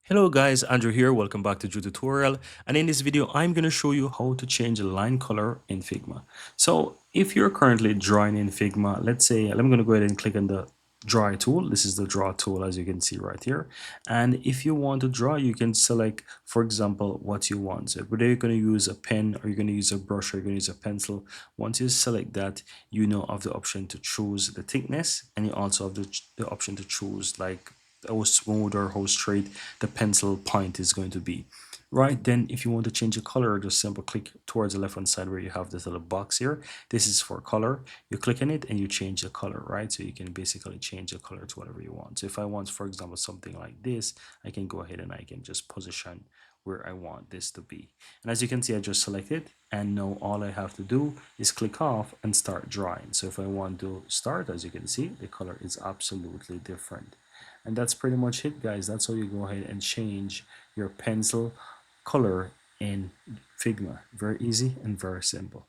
Hello guys, Andrew here. Welcome back to Drew Tutorial. And in this video, I'm going to show you how to change the line color in Figma. So if you're currently drawing in Figma, let's say, I'm going to go ahead and click on the draw tool. This is the draw tool, as you can see right here. And if you want to draw, you can select, for example, what you want. So whether you're going to use a pen or you're going to use a brush or you're going to use a pencil. Once you select that, you now have the option to choose the thickness, and you also have the option to choose like how smooth or how straight the pencil point is going to be. Right, then if you want to change the color, just simple click towards the left hand side where you have this little box here. This is for color. You click on it and you change the color, right? So you can basically change the color to whatever you want. So if I want, for example, something like this, I can go ahead and I can just position where I want this to be. And as you can see, I just select it, and now all I have to do is click off and start drawing. So if I want to start, as you can see, the color is absolutely different. And that's pretty much it, guys. That's how you go ahead and change your pencil color in Figma. Very easy and very simple.